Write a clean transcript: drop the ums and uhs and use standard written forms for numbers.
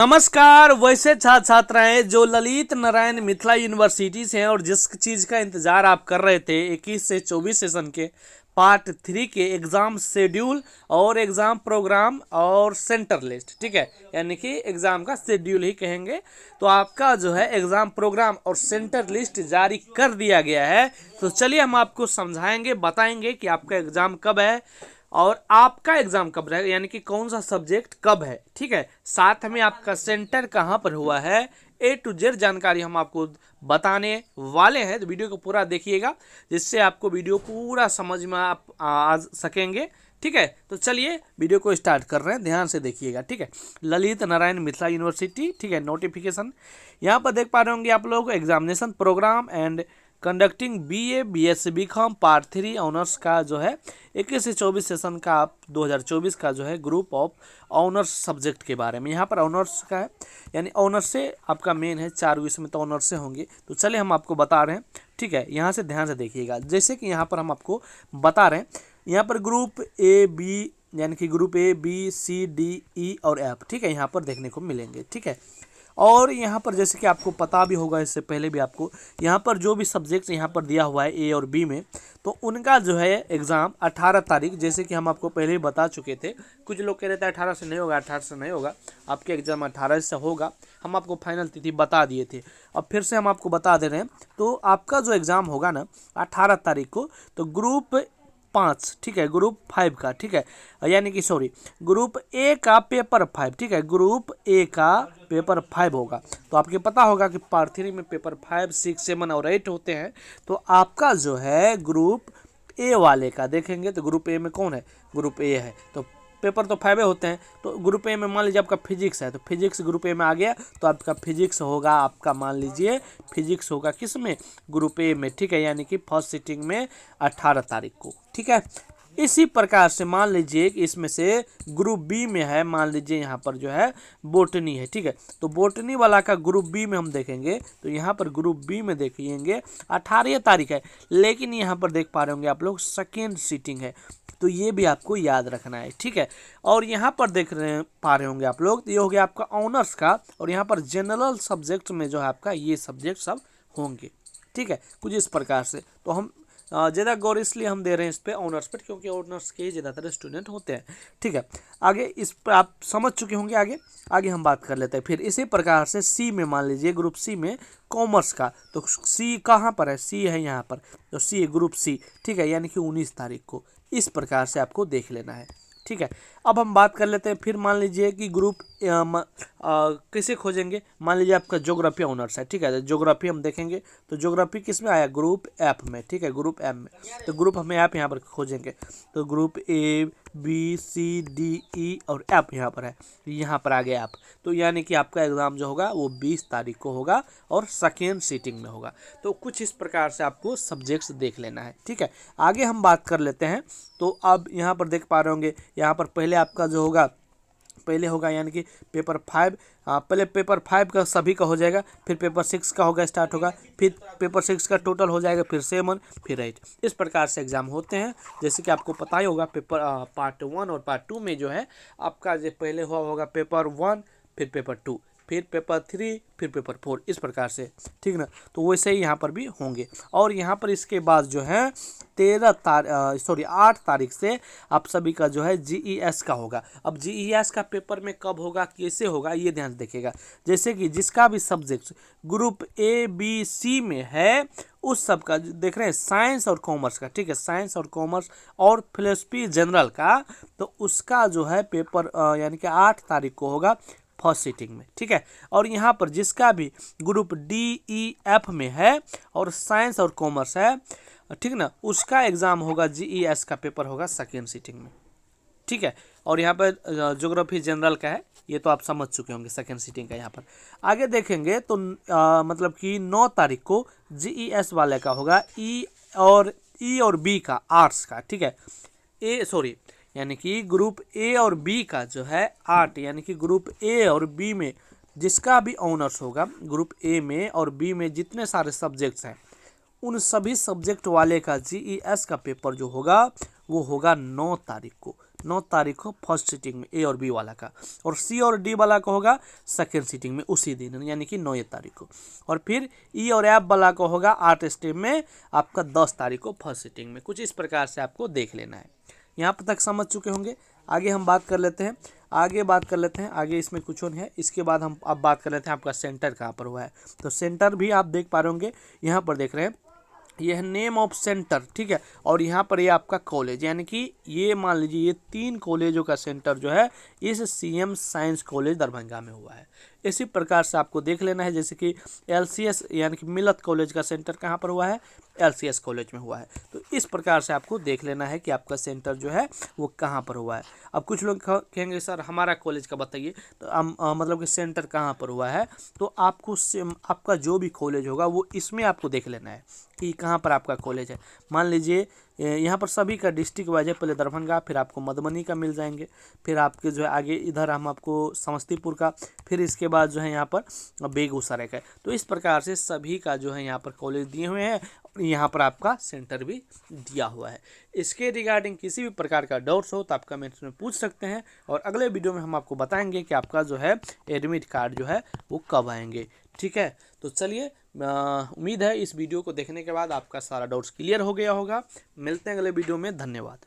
नमस्कार। वैसे छात्र छात्राएं जो ललित नारायण मिथिला यूनिवर्सिटी से हैं और जिस चीज़ का इंतज़ार आप कर रहे थे 21 से 24 सेशन के पार्ट 3 के एग्ज़ाम शेड्यूल और एग्ज़ाम प्रोग्राम और सेंटर लिस्ट, ठीक है, यानी कि एग्ज़ाम का शेड्यूल ही कहेंगे। तो आपका जो है एग्ज़ाम प्रोग्राम और सेंटर लिस्ट जारी कर दिया गया है। तो चलिए हम आपको समझाएंगे, बताएंगे कि आपका एग्ज़ाम कब है और आपका एग्जाम कब रहेगा, यानी कि कौन सा सब्जेक्ट कब है, ठीक है। साथ में आपका सेंटर कहाँ पर हुआ है, A to Z जानकारी हम आपको बताने वाले हैं। तो वीडियो को पूरा देखिएगा जिससे आपको वीडियो पूरा समझ में आप आ सकेंगे, ठीक है। तो चलिए वीडियो को स्टार्ट कर रहे हैं, ध्यान से देखिएगा, ठीक है। ललित नारायण मिथिला यूनिवर्सिटी, ठीक है। नोटिफिकेशन यहाँ पर देख पा रहे होंगे आप लोग, examination program and conducting BA BSc BCom part 3 honours का जो है 21 से 24 सेशन का आप 2024 का जो है ग्रुप ऑफ ऑनर्स सब्जेक्ट के बारे में। यहाँ पर ऑनर्स का है, यानी ऑनर्स से आपका मेन है 4 विषय में, तो ऑनर्स से होंगे। तो चलिए हम आपको बता रहे हैं, ठीक है। यहाँ से ध्यान से देखिएगा, जैसे कि यहाँ पर हम आपको बता रहे हैं, यहाँ पर ग्रुप A B यानी कि group A B C D E और F, ठीक है, यहाँ पर देखने को मिलेंगे, ठीक है। और यहाँ पर जैसे कि आपको पता भी होगा, इससे पहले भी आपको यहाँ पर जो भी सब्जेक्ट्स यहाँ पर दिया हुआ है A और B में, तो उनका जो है एग्ज़ाम 18 तारीख, जैसे कि हम आपको पहले ही बता चुके थे। कुछ लोग कह रहे थे 18 से नहीं होगा, 18 से नहीं होगा, आपके एग्ज़ाम 18 से होगा। हम आपको फाइनल तिथि बता दिए थे, अब फिर से हम आपको बता दे रहे हैं। तो आपका जो एग्ज़ाम होगा ना 18 तारीख को, तो ग्रुप 5, ठीक है, ग्रुप 5 का, ठीक है, यानी कि सॉरी ग्रुप A का पेपर 5, ठीक है, ग्रुप A का पेपर 5 होगा। तो आपको पता होगा कि पार्ट 3 में पेपर 5, 6, 7 और 8 होते हैं। तो आपका जो है ग्रुप A वाले का देखेंगे तो ग्रुप A में कौन है, ग्रुप A है। तो पेपर तो 5 होते हैं। तो ग्रुप A में मान लीजिए आपका फिजिक्स है, तो फिजिक्स ग्रुप A में आ गया, तो आपका फिजिक्स होगा, आपका मान लीजिए फिजिक्स होगा किस में, ग्रुप A में, ठीक है, यानी कि फर्स्ट सिटिंग में 18 तारीख को, ठीक है। इसी प्रकार से मान लीजिए कि इसमें से ग्रुप B में है, मान लीजिए यहाँ पर जो है बोटनी है, ठीक है। तो बोटनी वाला का ग्रुप B में हम देखेंगे, तो यहाँ पर ग्रुप B में देखेंगे 18 तारीख है, लेकिन यहाँ पर देख पा रहे होंगे आप लोग सेकेंड सीटिंग है। तो ये भी आपको याद रखना है, ठीक है। और यहाँ पर पा रहे होंगे आप लोग, तो ये हो गया आपका ऑनर्स का, और यहाँ पर जनरल सब्जेक्ट में जो है आपका ये सब्जेक्ट सब होंगे, ठीक है, कुछ इस प्रकार से। तो हम ज़्यादा गौर इसलिए हम दे रहे हैं इस पे, ऑनर्स पर, क्योंकि ऑनर्स के ज़्यादातर स्टूडेंट होते हैं, ठीक है। आगे इस पर आप समझ चुके होंगे, आगे हम बात कर लेते हैं। फिर इसी प्रकार से C में मान लीजिए ग्रुप C में कॉमर्स का, तो C कहाँ पर है, C है यहाँ पर, तो C ग्रुप C, ठीक है, यानी कि 19 तारीख को। इस प्रकार से आपको देख लेना है, ठीक है। अब हम बात कर लेते हैं, फिर मान लीजिए कि ग्रुप कैसे खोजेंगे, मान लीजिए आपका ज्योग्राफी ऑनर्स है, ठीक है, तो ज्योग्राफी हम देखेंगे, तो ज्योग्राफी किस में आया, ग्रुप F में, ठीक है, ग्रुप M में। तो ग्रुप हमें ऐप यहाँ पर खोजेंगे, तो group A B C D E और F यहाँ पर है, यहाँ पर आ गया ऐप। तो यानी कि आपका एग्ज़ाम जो होगा वो 20 तारीख को होगा और सेकेंड सीटिंग में होगा। तो कुछ इस प्रकार से आपको सब्जेक्ट्स देख लेना है, ठीक है। आगे हम बात कर लेते हैं। तो अब यहाँ पर देख पा रहे होंगे, यहाँ पर पहले आपका जो होगा, पहले होगा यानी कि पेपर 5, पहले पेपर 5 का सभी का हो जाएगा, फिर पेपर 6 का होगा, स्टार्ट होगा, फिर पेपर 6 का टोटल हो जाएगा, फिर 7, फिर 8। इस प्रकार से एग्जाम होते हैं, जैसे कि आपको पता ही होगा। पेपर पार्ट 1 और पार्ट 2 में जो है आपका जो पहले हुआ होगा पेपर 1, फिर पेपर 2, फिर पेपर 3, फिर पेपर 4, इस प्रकार से, ठीक ना। तो वैसे ही यहाँ पर भी होंगे। और यहाँ पर इसके बाद जो है 8 तारीख से आप सभी का जो है GES का होगा। अब GES का पेपर में कब होगा, कैसे होगा, ये ध्यान रखिएगा। जैसे कि जिसका भी subject group A B C में है, उस सब का देख रहे हैं, साइंस और कॉमर्स का, ठीक है, साइंस और कॉमर्स और फिलोसफी जनरल का, तो उसका जो है पेपर यानी कि 8 तारीख को होगा फर्स्ट सीटिंग में, ठीक है। और यहाँ पर जिसका भी ग्रुप D E F में है और साइंस और कॉमर्स है, ठीक ना, उसका एग्ज़ाम होगा, GES का पेपर होगा सेकेंड सीटिंग में, ठीक है। और यहाँ पर ज्योग्राफी जनरल का है, ये तो आप समझ चुके होंगे सेकेंड सीटिंग का। यहाँ पर आगे देखेंगे तो मतलब कि 9 तारीख को GES वाले का होगा, E और B का, आर्ट्स का, ठीक है, यानी कि ग्रुप A और B का जो है 8, यानी कि ग्रुप A और B में जिसका भी ऑनर्स होगा, ग्रुप A में और B में जितने सारे सब्जेक्ट्स हैं, उन सभी सब्जेक्ट वाले का GES का पेपर जो होगा वो होगा 9 तारीख को, 9 तारीख को फर्स्ट सीटिंग में ए और बी वाला का, और सी और डी वाला का होगा सेकेंड सीटिंग में उसी दिन यानी कि 9 तारीख को, और फिर ई और एफ वाला का होगा 8 स्टेप में आपका 10 तारीख को फर्स्ट सीटिंग में। कुछ इस प्रकार से आपको देख लेना है। यहाँ पर तक समझ चुके होंगे। आगे हम बात कर लेते हैं, आगे इसमें कुछ नहीं है। इसके बाद हम अब बात कर लेते हैं आपका सेंटर कहाँ पर हुआ है। तो सेंटर भी आप देख पा रहे होंगे, यहाँ पर देख रहे हैं यह है नेम ऑफ सेंटर, ठीक है। और यहाँ पर ये आपका कॉलेज, यानी कि ये मान लीजिए ये 3 कॉलेजों का सेंटर जो है इस सीएम साइंस कॉलेज दरभंगा में हुआ है। इसी प्रकार से आपको देख लेना है, जैसे कि एलसीएस यानी कि मिलत कॉलेज का सेंटर कहाँ पर हुआ है, एलसीएस कॉलेज में हुआ है। तो इस प्रकार से आपको देख लेना है कि आपका सेंटर जो है वो कहाँ पर हुआ है। अब कुछ लोग कहेंगे सर हमारा कॉलेज का बताइए, तो मतलब कि सेंटर कहाँ पर हुआ है। तो आपको आपका जो भी कॉलेज होगा वो इसमें आपको देख लेना है कि कहाँ पर आपका कॉलेज है। मान लीजिए यहाँ पर सभी का डिस्ट्रिक्ट वाइज है, पहले दरभंगा, फिर आपको मधुबनी का मिल जाएंगे, फिर आपके जो है आगे इधर हम आपको समस्तीपुर का, फिर इसके बाद जो है यहाँ पर बेगूसराय का। तो इस प्रकार से सभी का जो है यहाँ पर कॉलेज दिए हुए हैं, और यहाँ पर आपका सेंटर भी दिया हुआ है। इसके रिगार्डिंग किसी भी प्रकार का डाउट्स हो तो आप कमेंट्स में पूछ सकते हैं, और अगले वीडियो में हम आपको बताएंगे कि आपका जो है एडमिट कार्ड जो है वो कब आएंगे, ठीक है। तो चलिए, उम्मीद है इस वीडियो को देखने के बाद आपका सारा डाउट्स क्लियर हो गया होगा। मिलते हैं अगले वीडियो में, धन्यवाद।